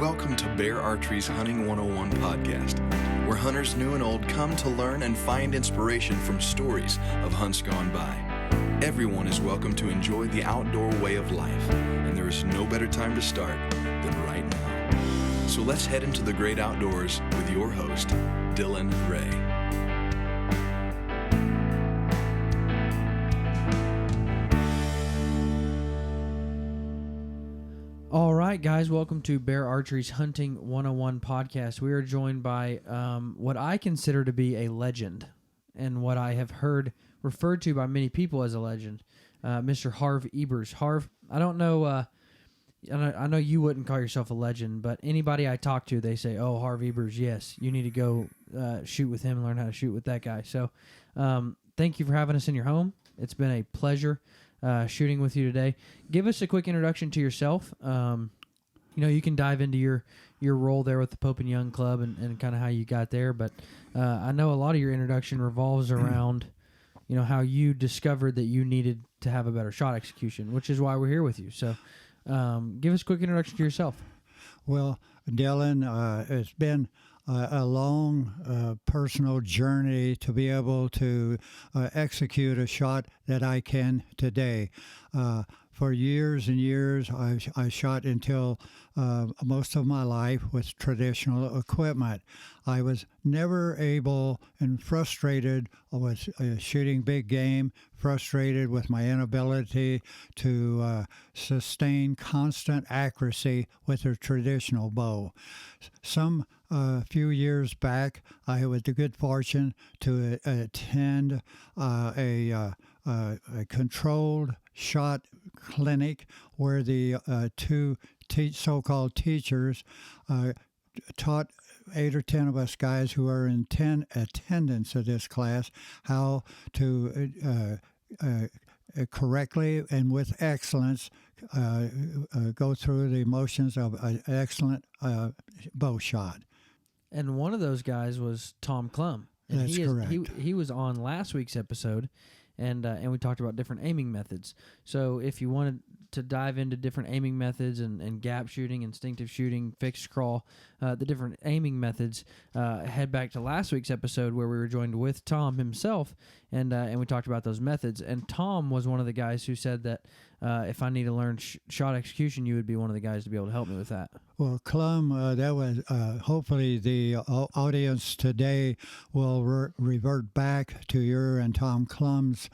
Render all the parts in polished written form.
Welcome to Bear Archery's Hunting 101 podcast, where hunters new and old come to learn and find inspiration from stories of hunts gone by. Everyone is welcome to enjoy the outdoor way of life, and there is no better time to start than right now. So let's head into the great outdoors with your host, Dylan Ray. All right, guys, welcome to Bear Archery's Hunting 101 podcast. We are joined by what I consider to be a legend and what I have heard referred to by many people as a legend, Mr. Harv Ebers. Harv, I don't know, I know you wouldn't call yourself a legend, but anybody I talk to, they say, oh, Harv Ebers, yes, you need to go shoot with him and learn how to shoot with that guy. So thank you for having us in your home. It's been a pleasure shooting with you today. Give us a quick introduction to yourself. You can dive into your role there with the Pope and Young Club and kind of how you got there. But I know a lot of your introduction revolves around, how you discovered that you needed to have a better shot execution, which is why we're here with you. So give us a quick introduction to yourself. Well, Dylan, it's been a long personal journey to be able to execute a shot that I can today. For years and years, I shot until most of my life with traditional equipment. I was never able and frustrated with shooting big game, frustrated with my inability to sustain constant accuracy with a traditional bow. Some few years back, I had the good fortune to attend a controlled shot clinic where the two so-called teachers taught 8 or 10 of us guys who are in attendance of this class how to correctly and with excellence go through the motions of an excellent bow shot. And one of those guys was Tom Clum. And That's correct. He was on last week's episode, and we talked about different aiming methods. So if you wanted to dive into different aiming methods and gap shooting, instinctive shooting, fixed crawl, the different aiming methods, head back to last week's episode where we were joined with Tom himself, and we talked about those methods. And Tom was one of the guys who said that if I need to learn shot execution, you would be one of the guys to be able to help me with that. Well, Clum, that was hopefully the audience today will revert back to your and Tom Clum's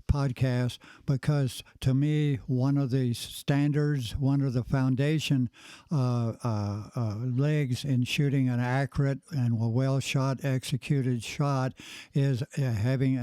podcast, because to me, one of the standards, one of the foundation legs in shooting an accurate and well-shot, executed shot is having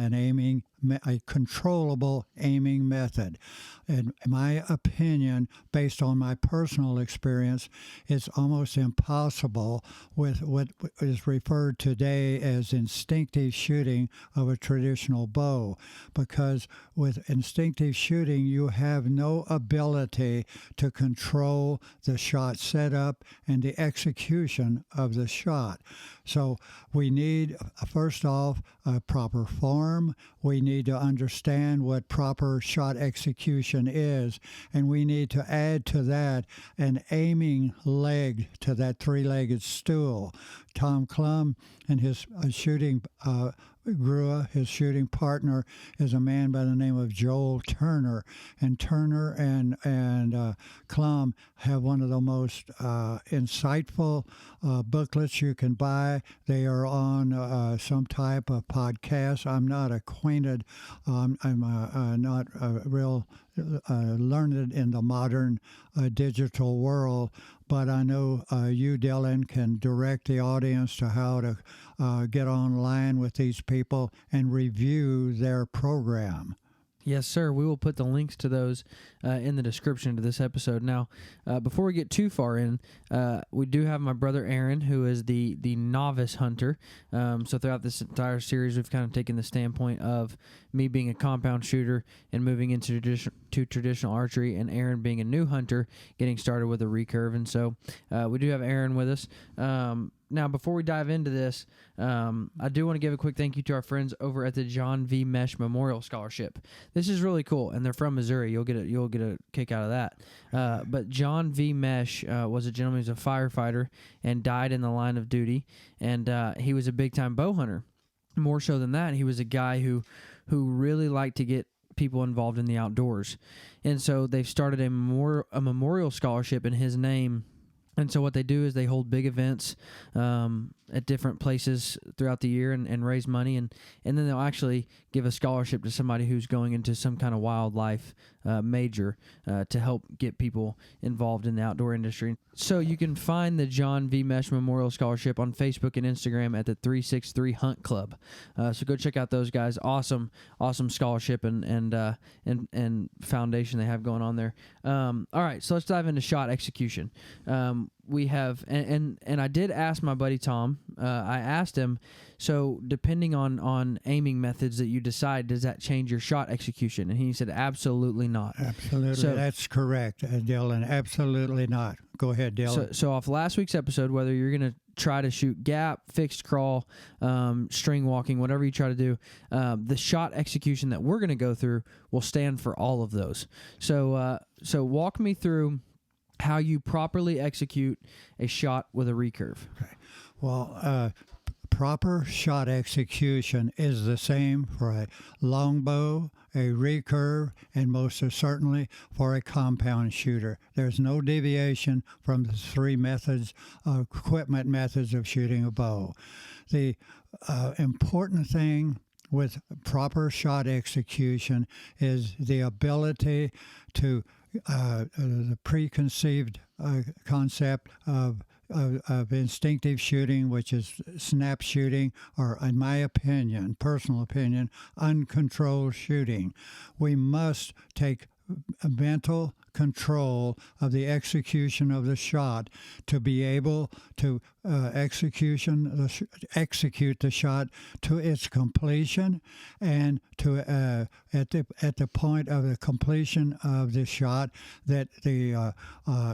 a controllable aiming method. In my opinion, based on my personal experience, it's almost impossible with what is referred today as instinctive shooting of a traditional bow, because with instinctive shooting, you have no ability to control the shot setup and the execution of the shot. So we need, first off, a proper form. We need to understand what proper shot execution is, and we need to add to that an aiming leg to that three-legged stool. Tom Clum and his shooting Grua, his shooting partner, is a man by the name of Joel Turner. And Turner and Clum have one of the most insightful booklets you can buy. They are on some type of podcast. I'm not acquainted. I'm not real learned in the modern digital world, but I know you, Dylan, can direct the audience to how to get online with these people and review their program. Yes, sir. We will put the links to those in the description to this episode. Now, before we get too far in, we do have my brother Aaron, who is the novice hunter. So throughout this entire series, we've kind of taken the standpoint of me being a compound shooter and moving into to traditional archery, and Aaron being a new hunter getting started with a recurve. And so we do have Aaron with us. Now, before we dive into this, I do want to give a quick thank you to our friends over at the John V. Mesh Memorial Scholarship. This is really cool, and they're from Missouri. You'll get a kick out of that. But John V. Mesh was a gentleman who's a firefighter and died in the line of duty, and he was a big-time bow hunter. More so than that, he was a guy who really liked to get people involved in the outdoors. And so they've started a memorial scholarship in his name. And so what they do is they hold big events at different places throughout the year and raise money, and then they'll actually give a scholarship to somebody who's going into some kind of wildlife major to help get people involved in the outdoor industry. So you can find the John V. Mesh Memorial Scholarship on Facebook and Instagram at the 363 Hunt Club. So go check out those guys. Awesome scholarship and foundation they have going on there. All right, so let's dive into shot execution. We have, and I did ask my buddy Tom, I asked him, so depending on aiming methods that you decide, does that change your shot execution? And he said, absolutely not. Absolutely, so, that's correct, Dylan, absolutely not. Go ahead, Dylan. So off last week's episode, whether you're going to try to shoot gap, fixed crawl, string walking, whatever you try to do, the shot execution that we're going to go through will stand for all of those. So walk me through how you properly execute a shot with a recurve. Okay. Well, proper shot execution is the same for a longbow, a recurve, and most certainly for a compound shooter. There's no deviation from the three equipment methods of shooting a bow. The important thing with proper shot execution is the ability to the preconceived concept of instinctive shooting, which is snap shooting, or in my opinion, personal opinion, uncontrolled shooting. We must take mental control of the execution of the shot to be able to execute the shot to its completion, and to at the point of the completion of the shot that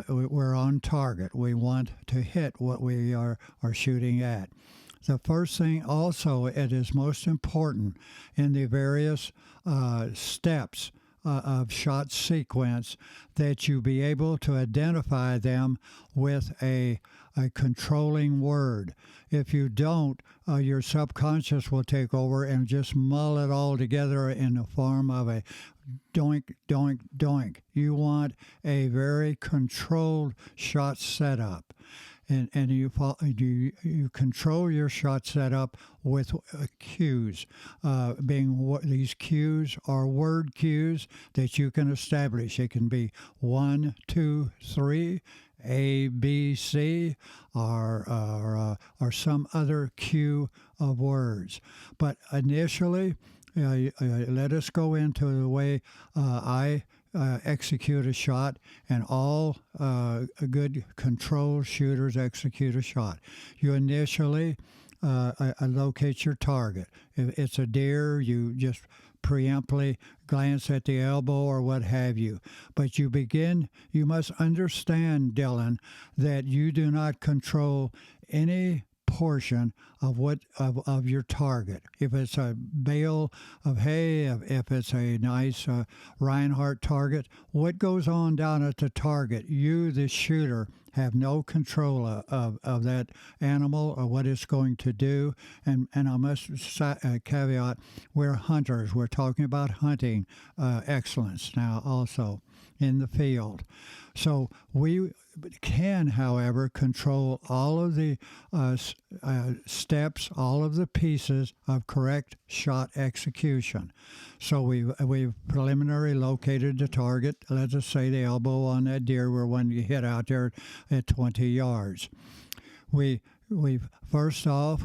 we're on target. We want to hit what we are shooting at. The first thing also, it is most important in the various steps of shot sequence that you be able to identify them with a controlling word. If you don't, your subconscious will take over and just mull it all together in the form of a doink, doink, doink. You want a very controlled shot setup. And you control your shot setup with cues, these cues are word cues that you can establish. It can be 1, 2, 3, A, B, C, or some other cue of words. But initially, let us go into the way I execute a shot, and all good controlled shooters execute a shot. You initially locate your target. If it's a deer, you just preemptively glance at the elbow or what have you. But you must understand, Dylan, that you do not control any portion of your target. If it's a bale of hay, if it's a nice Reinhardt target, what goes on down at the target, you, the shooter, have no control of that animal or what it's going to do. And I must caveat, we're hunters. We're talking about hunting excellence now also in the field. So we can, however, control all of the steps, all of the pieces of correct shot execution. So we've preliminarily located the target. Let's just say the elbow on that deer we're wanting to hit out there at 20 yards. We first off,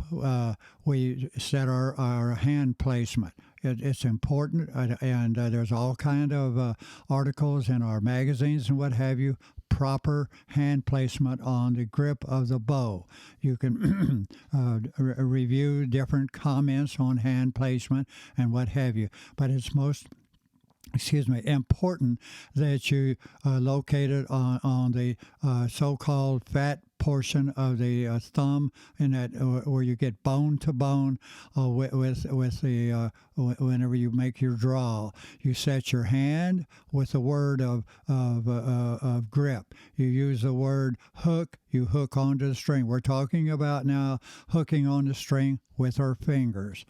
we set our hand placement. It's important, and there's all kind of articles in our magazines and what have you. Proper hand placement on the grip of the bow. You can review different comments on hand placement and what have you. But it's most important that you locate it on the so-called fat portion of the thumb, and that where you get bone to bone with the whenever you make your draw. You set your hand with the word of grip. You use the word hook. You hook onto the string. We're talking about now hooking on the string with our fingers.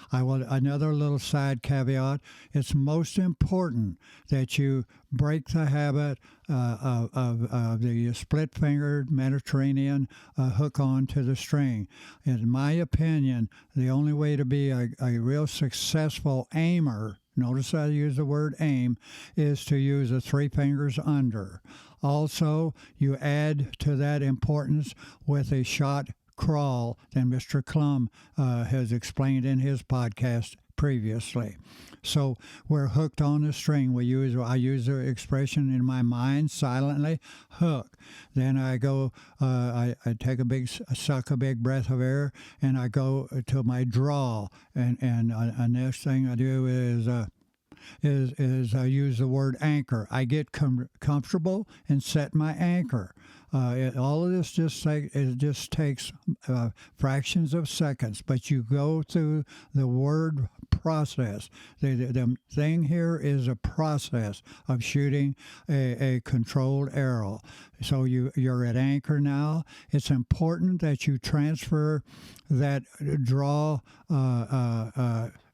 Another little side caveat. It's most important that you break the habit of the split-fingered Mediterranean hook on to the string. In my opinion, the only way to be a real successful aimer, notice I use the word aim, is to use the three fingers under. Also, you add to that importance with a shot crawl that Mr. Klum has explained in his podcast previously. So we're hooked on the string. I use the expression in my mind silently, hook. Then I go, I take suck a big breath of air, and I go to my draw. And next thing I do is I use the word anchor. I get comfortable and set my anchor. All of this just takes fractions of seconds, but you go through the word process. The thing here is a process of shooting a controlled arrow. So you're at anchor now. It's important that you transfer that draw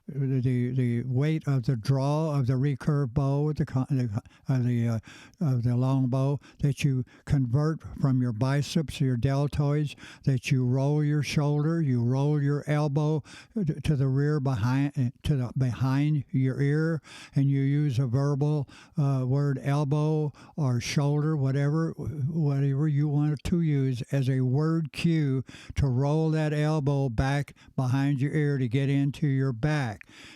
the weight of the draw of the recurve bow, the long bow, that you convert from your biceps to your deltoids, that you roll your shoulder, you roll your elbow to the rear behind your ear, and you use a verbal word elbow or shoulder, whatever you want to use as a word cue to roll that elbow back behind your ear to get into your back.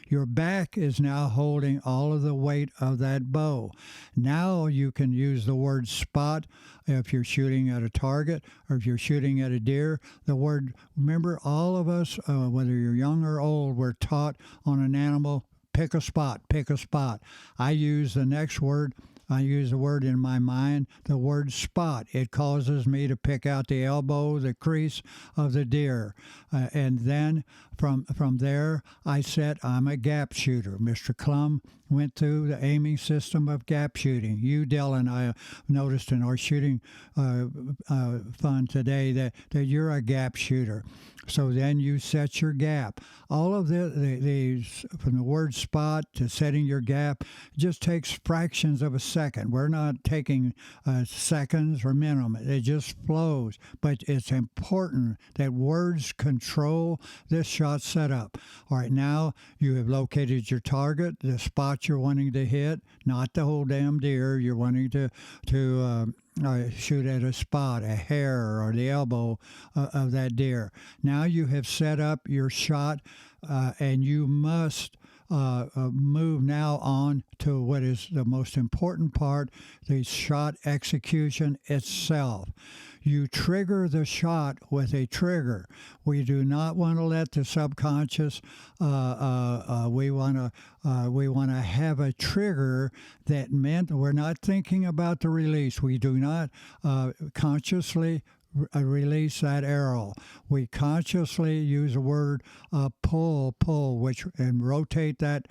Your back is now holding all of the weight of that bow. Now you can use the word spot if you're shooting at a target or if you're shooting at a deer. Remember, all of us, whether you're young or old, we're taught on an animal, pick a spot. I use the next word. I use the word in my mind, the word spot. It causes me to pick out the elbow, the crease of the deer. And then from there, I'm a gap shooter. Mr. Klum went through the aiming system of gap shooting. You, Dylan, I noticed in our shooting fun today that you're a gap shooter. So then you set your gap. All of these, from the word spot to setting your gap, just takes fractions of a second. We're not taking seconds or minimum. It just flows. But it's important that words control this shot setup. All right, now you have located your target, the spot you're wanting to hit, not the whole damn deer. You're wanting to shoot at a spot, a hair, or the elbow of that deer. Now you have set up your shot, and you must move now on to what is the most important part, the shot execution itself. You trigger the shot with a trigger. We do not want to let the subconscious. We want to have a trigger that meant we're not thinking about the release. We do not consciously release that arrow. We consciously use the word pull, and rotate that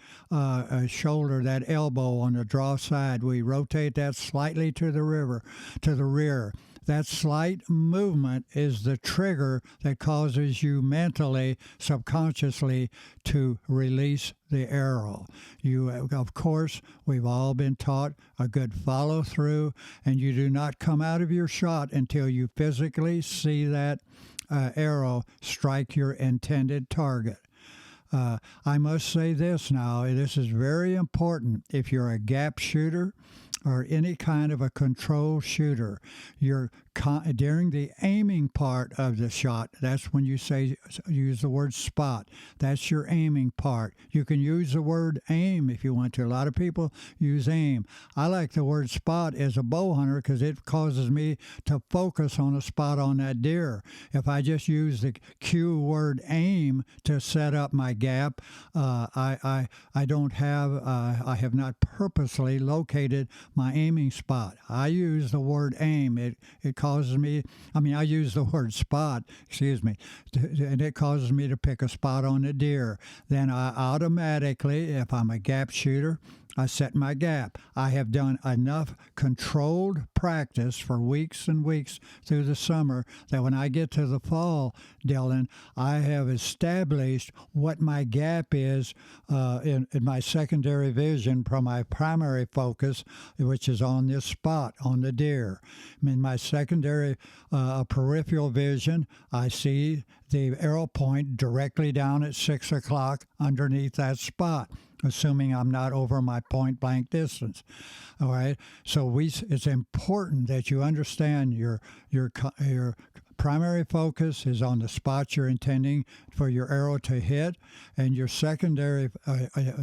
shoulder, that elbow on the draw side. We rotate that slightly to the rear. That slight movement is the trigger that causes you mentally, subconsciously, to release the arrow. Of course, we've all been taught a good follow through, and you do not come out of your shot until you physically see that arrow strike your intended target. I must say this now, this is very important. If you're a gap shooter, or any kind of a control shooter, during the aiming part of the shot, that's when you use the word spot. That's your aiming part. You can use the word aim if you want to. A lot of people use aim. I like the word spot as a bow hunter because it causes me to focus on a spot on that deer. If I just use the cue word aim to set up my gap, I have not purposely located my aiming spot. I use the word aim. It causes me, I use the word spot, and it causes me to pick a spot on the deer. Then I automatically, if I'm a gap shooter, I set my gap. I have done enough controlled practice for weeks and weeks through the summer that when I get to the fall, Dylan, I have established what my gap is in my secondary vision from my primary focus, which is on this spot, on the deer. In my secondary peripheral vision, I see the arrow point directly down at 6 o'clock underneath that spot, assuming I'm not over my point blank distance. All right. So it's important that you understand your primary focus is on the spot you're intending for your arrow to hit, and your secondary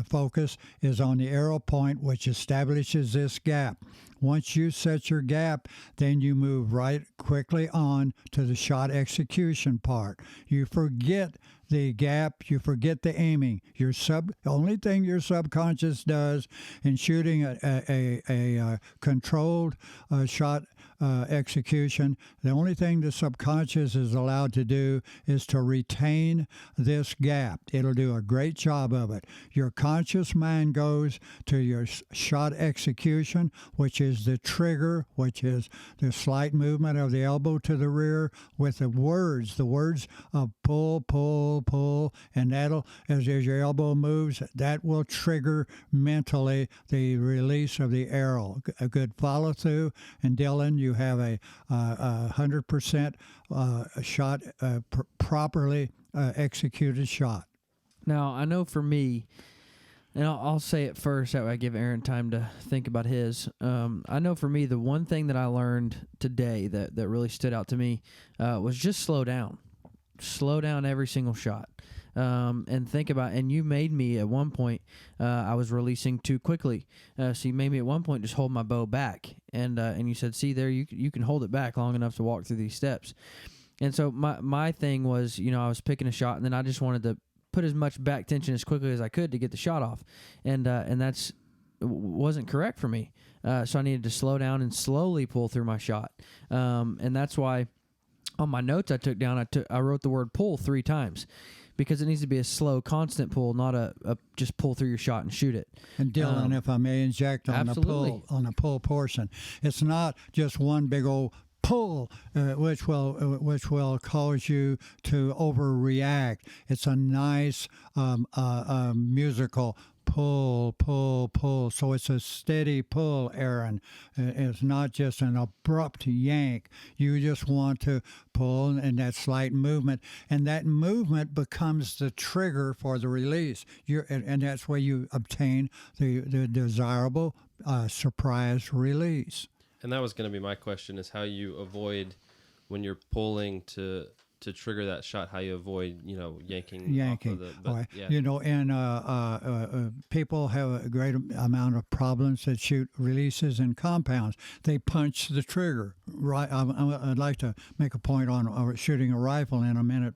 focus is on the arrow point, which establishes this gap. Once you set your gap, then you move right quickly on to the shot execution part. You forget the gap, you forget the aiming. The only thing your subconscious does in shooting a controlled shot execution, the only thing the subconscious is allowed to do is to retain this gap. It'll do a great job of it. Your conscious mind goes to your shot execution, which is the trigger, which is the slight movement of the elbow to the rear with the words of pull, pull, pull, and that'll, as your elbow moves, that will trigger mentally the release of the arrow. A good follow through, and Dylan, you have a 100% shot, properly executed shot. Now, I know for me, and I'll say it first, that way I give Aaron time to think about his. I know for me, the one thing that I learned today that really stood out to me was just slow down. Slow down every single shot. And think about, and you made me at one point, I was releasing too quickly. So you made me at one point just hold my bow back. And you said, see there, you can hold it back long enough to walk through these steps. And so my thing was, I was picking a shot, and then I just wanted to put as much back tension as quickly as I could to get the shot off. And that's wasn't correct for me. So I needed to slow down and slowly pull through my shot. And that's why on my notes I took down, I wrote the word pull 3 times. Because it needs to be a slow, constant pull, not a just pull through your shot and shoot it. And Dylan, if I may inject on the pull portion, it's not just one big old pull, which will cause you to overreact. It's a nice musical pull, pull, pull. So it's a steady pull, Aaron. It's not just an abrupt yank. You just want to pull and that slight movement. And that movement becomes the trigger for the release. And that's where you obtain the desirable surprise release. And that was going to be my question, is how you avoid when you're pulling to trigger that shot, how you avoid, yanking. Off of the, and people have a great amount of problems that shoot releases and compounds. They punch the trigger. Right. I'd like to make a point on shooting a rifle in a minute,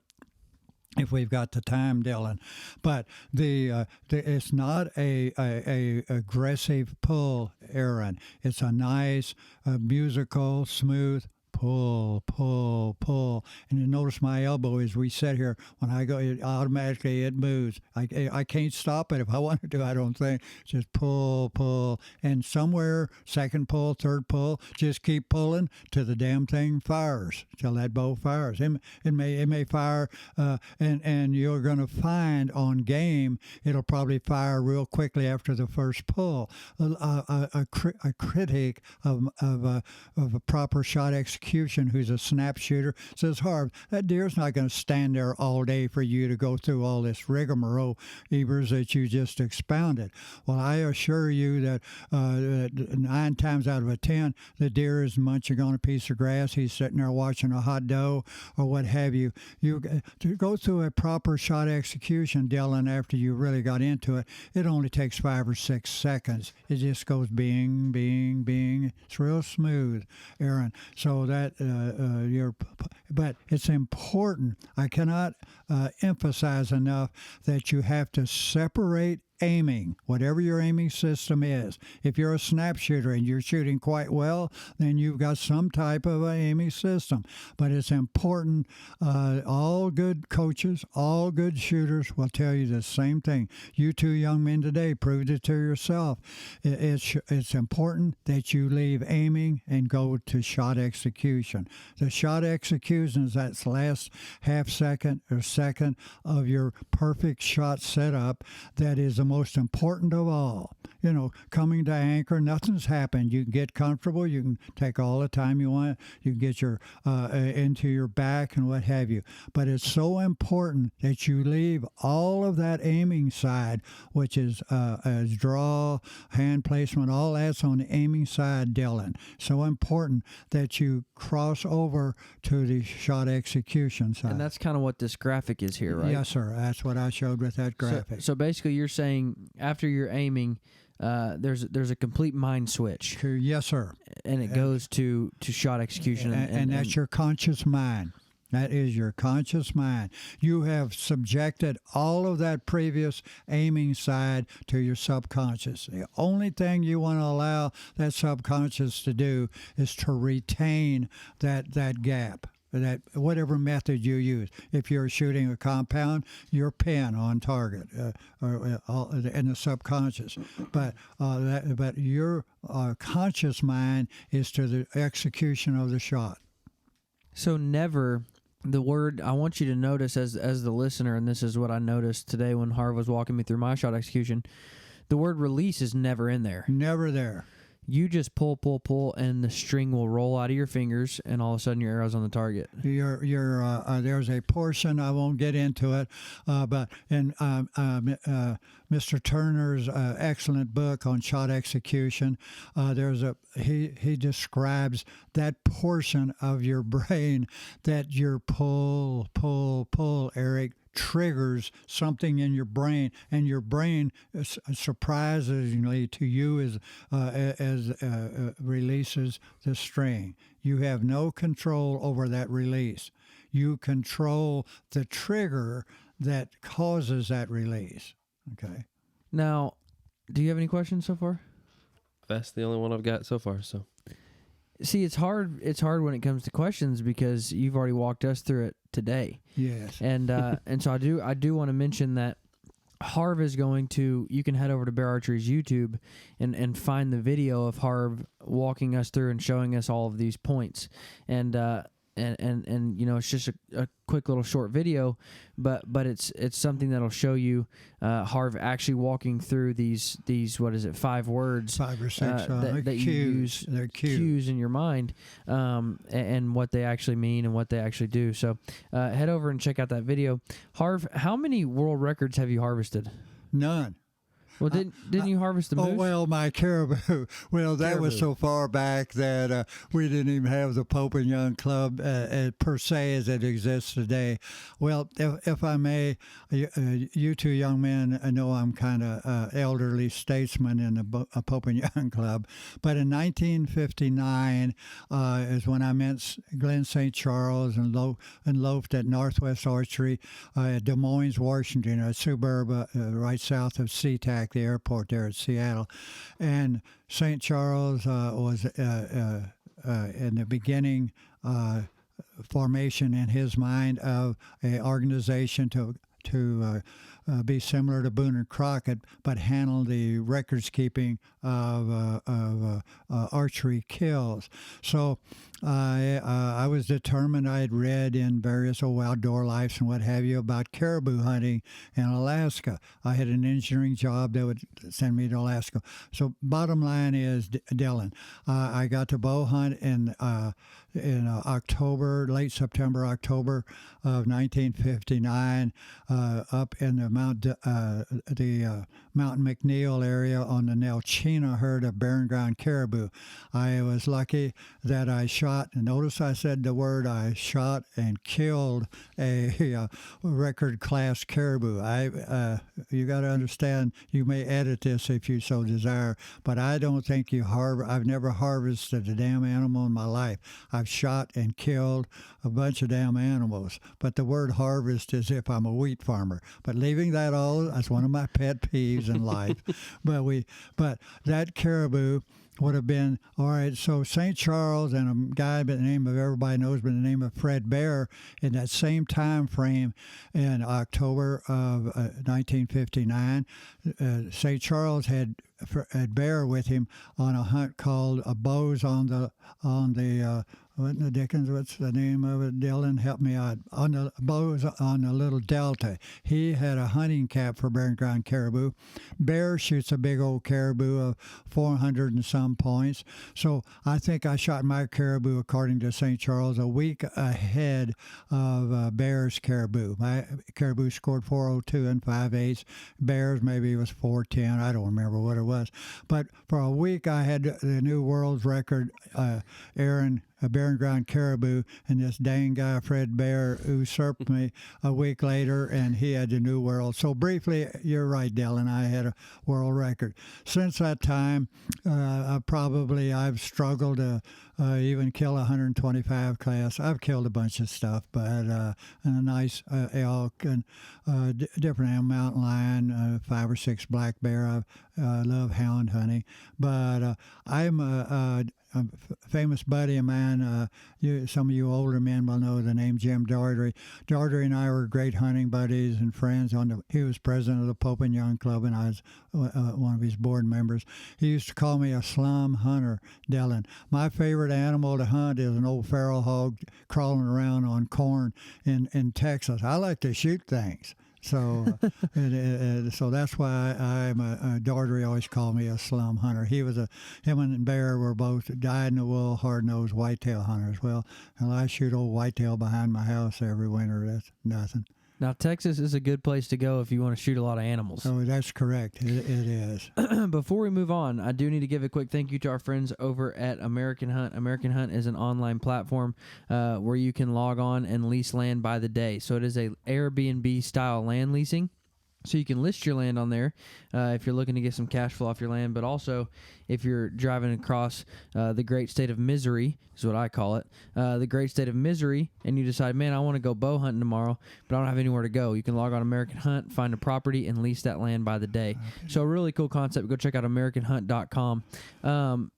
if we've got the time, Dylan. But it's not a aggressive pull, Aaron. It's a nice, musical, smooth pull, pull, pull. And you notice my elbow as we sit here, when I go, it moves. I can't stop it if I wanted to, I don't think. Just pull, pull. And somewhere, second pull, third pull, just keep pulling till the damn thing fires, till that bow fires. It may fire, and you're going to find on game, it'll probably fire real quickly after the first pull. A critic of a proper shot execution execution, who's a snap shooter, says, Harv, that deer's not going to stand there all day for you to go through all this rigmarole, Ebers, that you just expounded. Well, I assure you that 9 times out of 10, the deer is munching on a piece of grass. He's sitting there watching a hot doe or what have you. You to go through a proper shot execution, Dylan, after you really got into it, it only takes 5 or 6 seconds. It just goes bing, bing, bing. It's real smooth, Aaron. So that but it's important. I cannot emphasize enough that you have to separate aiming, whatever your aiming system is. If you're a snap shooter and you're shooting quite well, then you've got some type of an aiming system. But it's important. All good coaches, all good shooters will tell you the same thing. You two young men today proved it to yourself. It's important that you leave aiming and go to shot execution. The shot execution is that last half second or second of your perfect shot setup that is the most important of all. You know, coming to anchor, nothing's happened. You can get comfortable. You can take all the time you want. You can get your into your back and what have you. But it's so important that you leave all of that aiming side, which is as draw, hand placement, all that's on the aiming side, Dylan. So important that you cross over to the shot execution side. And that's kind of what this graphic is here, right? Yes, sir. That's what I showed with that graphic. So basically you're saying after you're aiming, there's a complete mind switch. Yes, sir. And it goes to shot execution. And that's your conscious mind. That is your conscious mind. You have subjected all of that previous aiming side to your subconscious. The only thing you want to allow that subconscious to do is to retain that gap. That whatever method you use. If you're shooting a compound, your pin on target in the subconscious. But your conscious mind is to the execution of the shot. So never, the word, I want you to notice as the listener, and this is what I noticed today when Harv was walking me through my shot execution, the word release is never in there. Never there. You just pull, and the string will roll out of your fingers, and all of a sudden your arrow's on the target. There's a portion, I won't get into it, but in Mr. Turner's excellent book on shot execution, he describes that portion of your brain that your pull, Eric, triggers something in your brain, and your brain surprisingly to you releases the string. You have no control over that release. You control the trigger that causes that release. Okay. Now, do you have any questions so far? That's the only one I've got so far. So, see, it's hard. It's hard when it comes to questions because you've already walked us through it today. Yes. And so I do want to mention that Harv is going to. You can head over to Bear Archery's YouTube and find the video of Harv walking us through and showing us all of these points. And you know, it's just a quick little short video, but it's something that'll show you Harv actually walking through these 5 words, 5 or 6 that you use. They're cues in your mind, and what they actually mean and what they actually do. So head over and check out that video. Harv, how many world records have you harvested? None. Well, didn't you harvest the moose? Oh, well, my caribou. Well, that was so far back that we didn't even have the Pope and Young Club per se as it exists today. Well, if I may, you two young men, I know I'm kind of elderly statesman in the Pope and Young Club, but in 1959 is when I met Glenn St. Charles and loafed at Northwest Archery at Des Moines, Washington, a suburb right south of SeaTac, the airport there at Seattle. And St. Charles was in the beginning formation in his mind of an organization to be similar to Boone and Crockett, but handle the records keeping of archery kills. So I was determined. I had read in various Outdoor Lives and what have you about caribou hunting in Alaska. I had an engineering job that would send me to Alaska. So bottom line is, Dylan, I got to bow hunt in October, late September, October of 1959, up in the Mountain McNeil area on the Nelchina herd of barren ground caribou. I was lucky that I shot, and notice I said the word, I shot and killed a record class caribou. You got to understand, you may edit this if you so desire, but I don't think I've never harvested a damn animal in my life. I've shot and killed a bunch of damn animals, but the word harvest is if I'm a wheat farmer. But leaving that all, that's one of my pet peeves in life. But that caribou would have been, all right, so St. Charles and a guy by the name of, everybody knows by the name of Fred Bear, in that same time frame in October of 1959, St. Charles had Bear with him on a hunt called Bows on the what in the dickens, what's the name of it, Dylan? Help me out. On the Bows on the Little Delta. He had a hunting cap for barren ground caribou. Bear shoots a big old caribou of 400 and some points. So I think I shot my caribou, according to St. Charles, a week ahead of Bear's caribou. My caribou scored 402 and 5/8. Bear's maybe it was 410. I don't remember what it was. But for a week I had the new world's record, Aaron, a barren ground caribou, and this dang guy Fred Bear usurped me a week later, and he had the new world. So briefly, you're right, Dylan, I had a world record. Since that time, I've struggled to even kill a 125 class. I've killed a bunch of stuff, but and a nice elk and different mountain lion, 5 or 6 black bear. I love hound hunting, but I'm a famous buddy of mine. Some of you older men will know the name Jim Daugherty. Daugherty and I were great hunting buddies and friends. He was president of the Pope and Young Club, and I was one of his board members. He used to call me a slum hunter, Dylan. My favorite animal to hunt is an old feral hog crawling around on corn in Texas. I like to shoot things. So, so that's why I'm Daugherty always called me a slum hunter. Him and Bear were both dyed-in-the-wool, hard-nosed whitetail hunters. Well, I shoot old whitetail behind my house every winter. That's nothing. Now, Texas is a good place to go if you want to shoot a lot of animals. Oh, that's correct. It is. Before we move on, I do need to give a quick thank you to our friends over at American Hunt. American Hunt is an online platform where you can log on and lease land by the day. So it is a Airbnb-style land leasing. So you can list your land on there if you're looking to get some cash flow off your land, but also if you're driving across the great state of misery, is what I call it, the great state of misery, and you decide, man, I want to go bow hunting tomorrow, but I don't have anywhere to go. You can log on American Hunt, find a property, and lease that land by the day. Okay. So a really cool concept. Go check out AmericanHunt.com.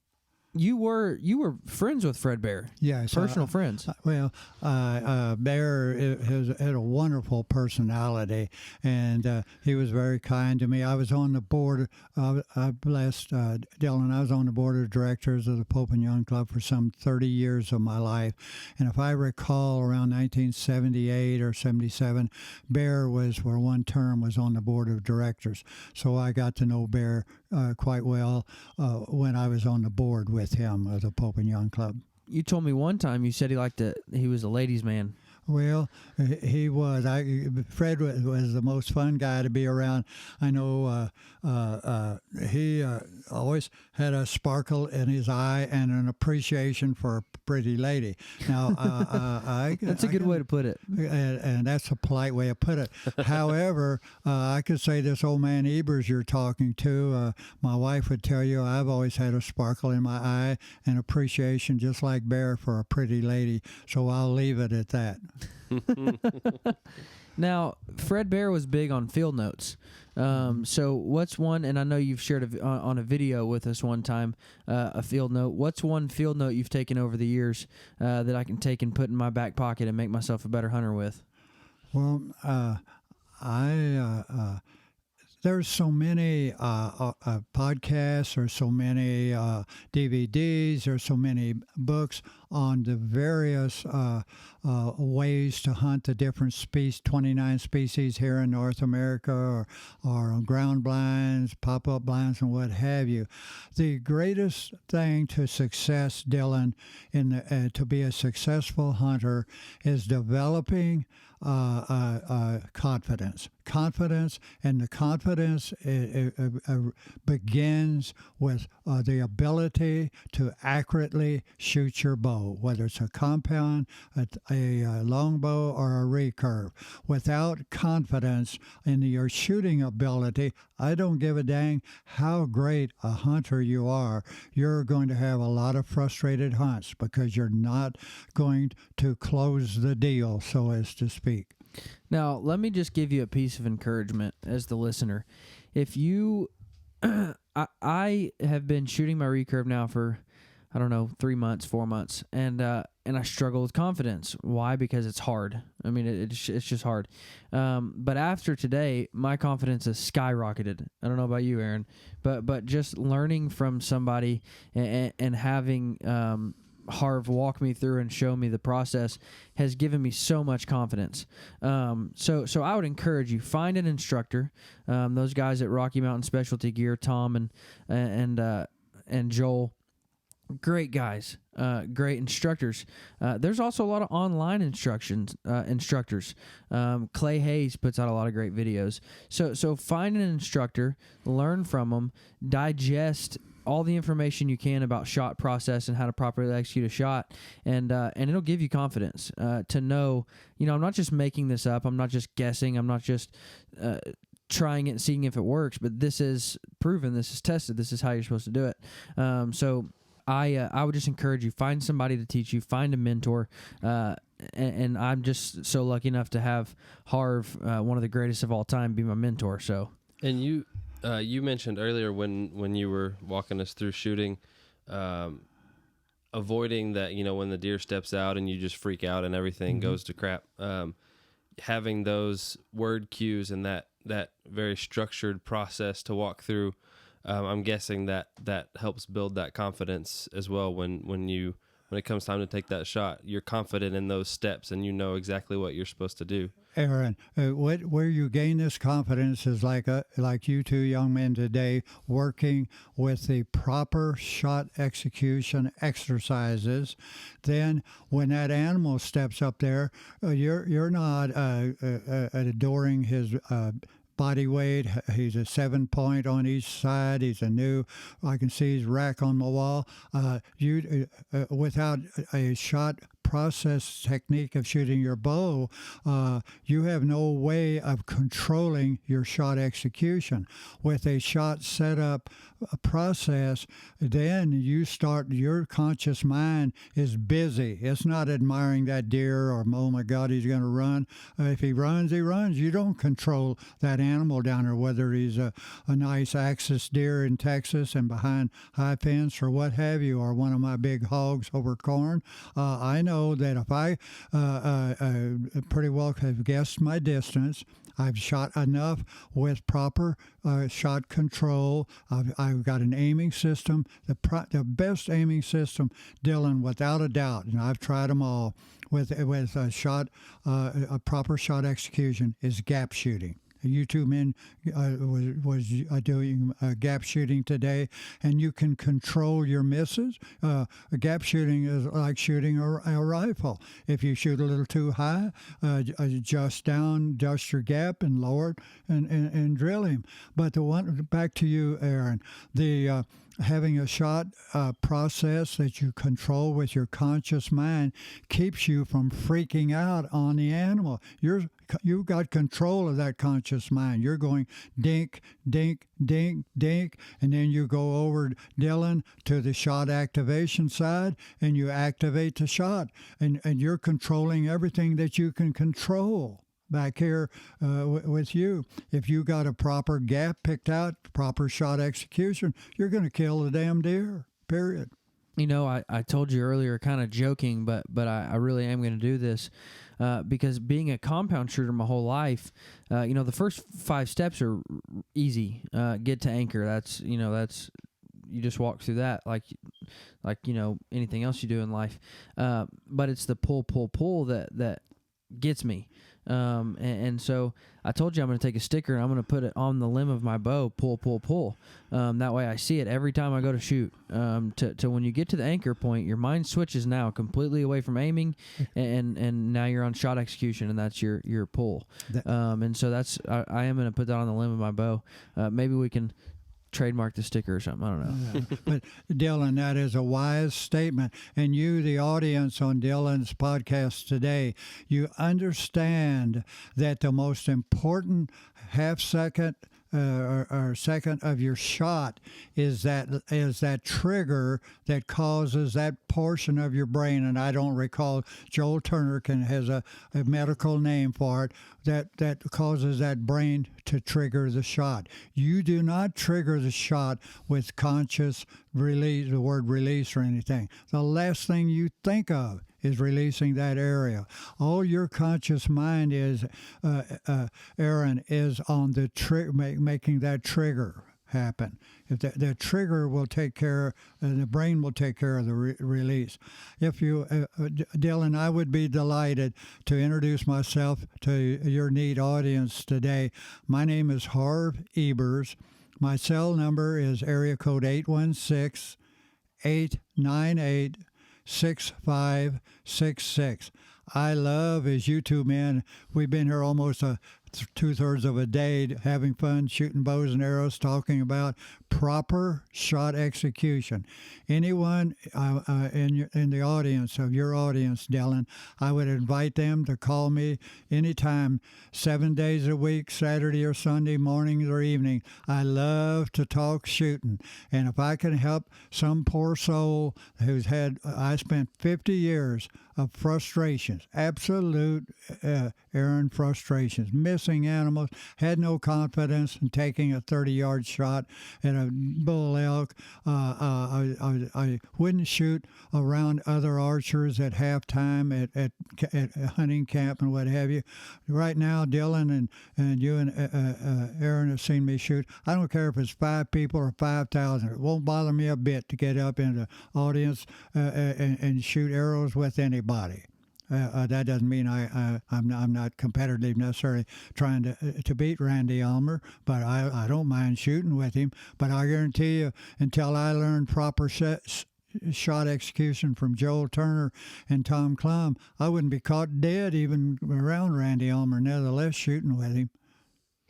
You were friends with Fred Bear. Yes. Personal friends. Bear had a wonderful personality, and he was very kind to me. I was on the board, I blessed Dylan, I was on the board of directors of the Pope and Young Club for some 30 years of my life. And if I recall, around 1978 or 77, Bear was, for one term, was on the board of directors. So I got to know Bear quite well when I was on the board with him of the Pope and Young Club. You told me one time you said he was a ladies' man. Well, he was. Fred was the most fun guy to be around. I know he always had a sparkle in his eye and an appreciation for a pretty lady. Now, that's a good way to put it. And that's a polite way of put it. However, I could say this old man Ebers you're talking to, my wife would tell you I've always had a sparkle in my eye and appreciation just like Bear for a pretty lady. So I'll leave it at that. Now, Fred Bear was big on field notes. So what's one, and I know you've shared on a video with us one time, a field note. What's one field note you've taken over the years that I can take and put in my back pocket and make myself a better hunter with? Well, There's so many podcasts, or so many DVDs, or so many books on the various ways to hunt the different 29 species here in North America, or on ground blinds, pop-up blinds, and what have you. The greatest thing to success, Dylan, to be a successful hunter is developing confidence. And the confidence begins with the ability to accurately shoot your bow, whether it's a compound, a longbow, or a recurve. Without confidence in your shooting ability, I don't give a dang how great a hunter you are. You're going to have a lot of frustrated hunts because you're not going to close the deal, so as to speak. Now, let me just give you a piece of encouragement as the listener. If you, I have been shooting my recurve now for, 3 months, 4 months, and I struggle with confidence. Why? Because it's hard. I mean, it's just hard. But after today, my confidence has skyrocketed. I don't know about you, Aaron, but just learning from somebody and having Harv walk me through and show me the process has given me so much confidence. So I would encourage you, find an instructor. Those guys at Rocky Mountain Specialty Gear, Tom and Joel, great guys, great instructors. There's also a lot of online instructors. Clay Hayes puts out a lot of great videos. So find an instructor, learn from them, digest all the information you can about shot process and how to properly execute a shot, and it'll give you confidence to know, I'm not just making this up, I'm not just guessing, I'm not just trying it and seeing if it works, but this is proven, this is tested, this is how you're supposed to do it. So I would just encourage you, find somebody to teach you, find a mentor, and I'm just so lucky enough to have Harv, one of the greatest of all time, be my mentor. So, and you mentioned earlier when you were walking us through shooting, avoiding that, when the deer steps out and you just freak out and everything goes to crap. Having those word cues and that very structured process to walk through, I'm guessing that helps build that confidence as well. When it comes time to take that shot, you're confident in those steps and you know exactly what you're supposed to do. Aaron, where you gain this confidence is like you two young men today working with the proper shot execution exercises. Then when that animal steps up there, you're not adoring his body weight. He's a 7-point on each side. He's I can see his rack on my wall. Without a shot process technique of shooting your bow, you have no way of controlling your shot execution. With a shot setup process, then your conscious mind is busy. It's not admiring that deer or, oh my God, he's going to run. If he runs, he runs. You don't control that animal down there, whether he's a nice axis deer in Texas and behind high fence or what have you, or one of my big hogs over corn. I know that if I pretty well have guessed my distance, I've shot enough with proper shot control. I've got an aiming system, the best aiming system, Dylan, without a doubt, and I've tried them all, with a proper shot execution is gap shooting. You two men was doing gap shooting today, and you can control your misses. Gap shooting is like shooting a rifle. If you shoot a little too high, adjust your gap and lower it and drill him. But back to you, Aaron, having a shot process that you control with your conscious mind keeps you from freaking out on the animal. You've got control of that conscious mind. You're going dink, dink, dink, dink, and then you go over, Dylan, to the shot activation side, and you activate the shot, and you're controlling everything that you can control. Back here with you, if you got a proper gap picked out, proper shot execution, you're going to kill the damn deer, period. I told you earlier, kind of joking, but I really am going to do this. because being a compound shooter my whole life, the first 5 steps are easy. Get to anchor. That's you just walk through that like anything else you do in life. But it's the pull that gets me. And so I told you I'm going to take a sticker and I'm going to put it on the limb of my bow, pull. That way I see it every time I go to shoot. To when you get to the anchor point, your mind switches now completely away from aiming, and now you're on shot execution, and that's your pull. And so I am going to put that on the limb of my bow. Maybe we can trademark the sticker or something. I don't know. Yeah. But Dylan, that is a wise statement. And you, the audience on Dylan's podcast today, you understand that the most important half second or second of your shot is that trigger that causes that portion of your brain, and I don't recall, Joel Turner has a medical name for it, that causes that brain to trigger the shot. You do not trigger the shot with conscious release, the word release or anything. The last thing you think of is releasing that area. All your conscious mind is, Aaron, is on the making that trigger happen. If the trigger will take care, and the brain will take care of the release. If you, Dylan, I would be delighted to introduce myself to your neat audience today. My name is Harv Ebers. My cell number is area code 816-898-6566. I love, as you two men, we've been here almost 2/3 of a day having fun, shooting bows and arrows, talking about proper shot execution. Anyone in the audience, of your audience, Dylan, I would invite them to call me anytime, 7 days a week, Saturday or Sunday, mornings or evening. I love to talk shooting. And if I can help some poor soul I spent 50 years of frustrations, absolute Aaron frustrations, missing animals, had no confidence in taking a 30-yard shot at a bull elk. I wouldn't shoot around other archers at halftime, at hunting camp and what have you. Right now, Dylan and you and Aaron have seen me shoot. I don't care if it's 5 people or 5,000. It won't bother me a bit to get up in the audience and shoot arrows with anybody. That doesn't mean I'm not competitive necessarily trying to beat Randy Ulmer, but I don't mind shooting with him. But I guarantee you, until I learn proper shot execution from Joel Turner and Tom Clum, I wouldn't be caught dead even around Randy Ulmer, nevertheless shooting with him.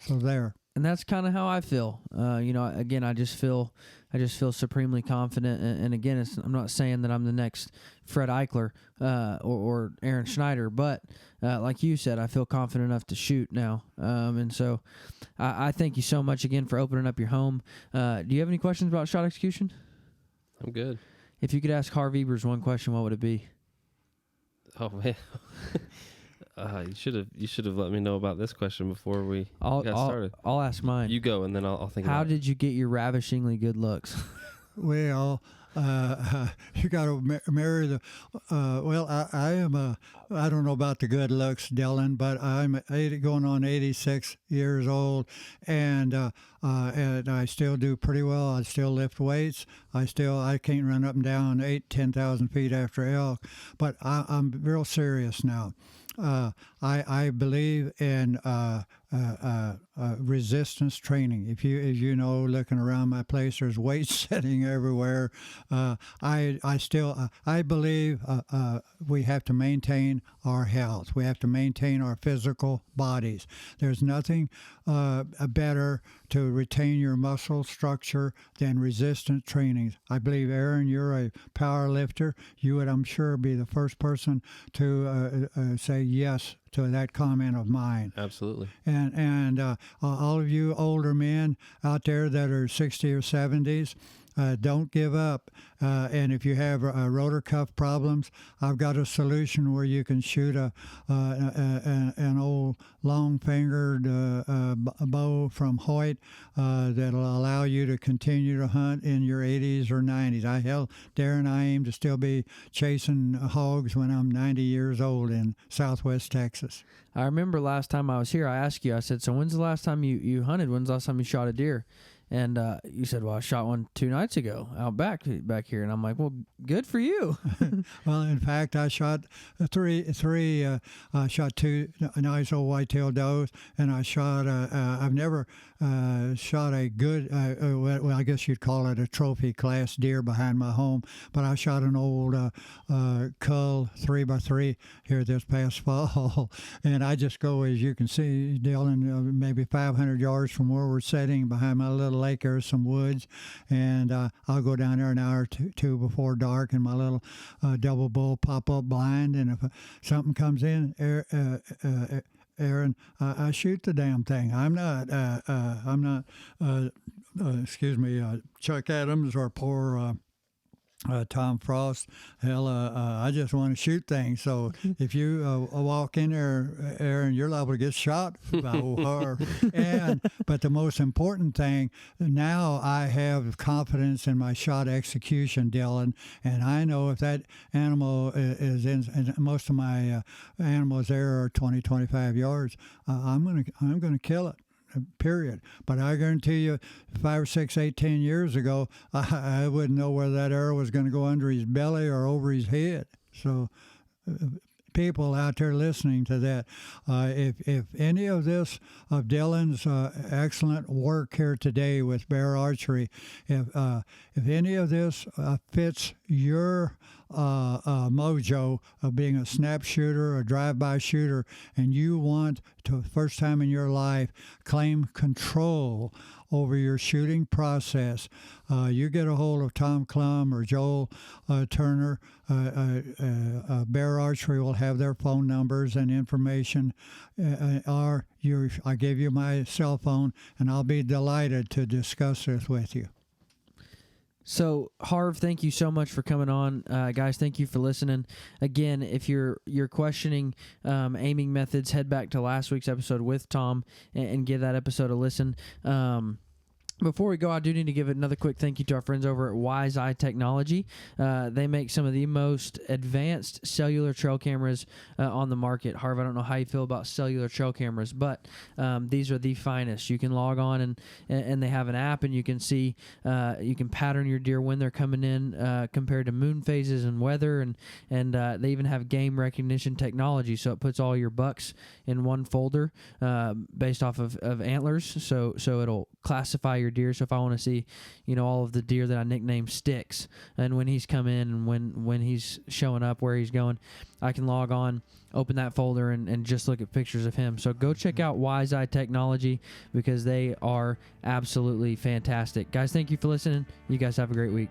So there. And that's kind of how I feel. Again, I just feel supremely confident. And again, I'm not saying that I'm the next Fred Eichler or Aaron Schneider, but like you said, I feel confident enough to shoot now. And so I thank you so much again for opening up your home. Do you have any questions about shot execution? I'm good. If you could ask Harv Ebers one question, what would it be? Oh man. You should have let me know about this question before we got started. I'll ask mine. You go, and then I'll think. How about did you get your ravishingly good looks? Well, you got to marry the. I am I don't know about the good looks, Dylan, but I'm going on 86 years old, and I still do pretty well. I still lift weights. I can't run up and down 10,000 feet after elk, but I'm real serious now. I believe in resistance training. If you know, looking around my place, there's weights sitting everywhere. I believe we have to maintain our health. We have to maintain our physical bodies. There's nothing better to retain your muscle structure than resistance training. I believe, Aaron, you're a power lifter. You would, I'm sure, be the first person to say yes to that comment of mine. Absolutely. And all of you older men out there that are 60 or 70s, Don't give up. And if you have rotor cuff problems, I've got a solution where you can shoot an old long-fingered bow from Hoyt that'll allow you to continue to hunt in your 80s or 90s. I aim to still be chasing hogs when I'm 90 years old in southwest Texas. I remember last time I was here, I asked you, I said, so when's the last time you hunted? When's the last time you shot a deer? And you said, well, I shot one 2 nights ago out back here. And I'm like, well, good for you. Well, in fact, I shot three. I shot 2 nice old whitetail does, and I shot. I've never shot a good. Well, I guess you'd call it a trophy class deer behind my home. But I shot an old cull 3x3 here this past fall, and I just go, as you can see, Dylan, maybe 500 yards from where we're sitting behind my little lake. There's some woods, and I'll go down there an hour or two before dark, and my little double bull pop-up blind, and if something comes in, Aaron, I shoot the damn thing. I'm not excuse me, Chuck Adams or poor Tom Frost. Hell, I just want to shoot things. So if you walk in there, Aaron, you're liable to get shot by old Harv. But the most important thing, now I have confidence in my shot execution, Dylan, and I know if that animal is in, and most of my animals there are 20, 25 yards, I'm gonna kill it. Period. But I guarantee you, 5 or 6, 8, 10 years ago, I wouldn't know whether that arrow was going to go under his belly or over his head. So people out there listening to that, if any of this, of Dylan's excellent work here today with Bear Archery, if any of this fits your mojo of being a snap shooter, a drive-by shooter, and you want to, first time in your life, claim control over your shooting process, you get a hold of Tom Klum or Joel Turner. Bear Archery will have their phone numbers and information, I give you my cell phone, and I'll be delighted to discuss this with you. So, Harv, thank you so much for coming on. Guys, thank you for listening. Again, if you're questioning aiming methods, head back to last week's episode with Tom and give that episode a listen. Before we go, I do need to give another quick thank you to our friends over at Wise Eye Technology. They make some of the most advanced cellular trail cameras on the market. Harv, I don't know how you feel about cellular trail cameras, but these are the finest. You can log on and they have an app, and you can see, you can pattern your deer when they're coming in compared to moon phases and weather, and they even have game recognition technology, so it puts all your bucks in one folder based off of antlers, so it'll classify your deer. So if I want to see, all of the deer that I nicknamed Sticks, and when he's come in and when he's showing up, where he's going, I can log on, open that folder, and just look at pictures of him. So go check out Wise Eye Technology, because they are absolutely fantastic. Guys, thank you for listening. You guys have a great week.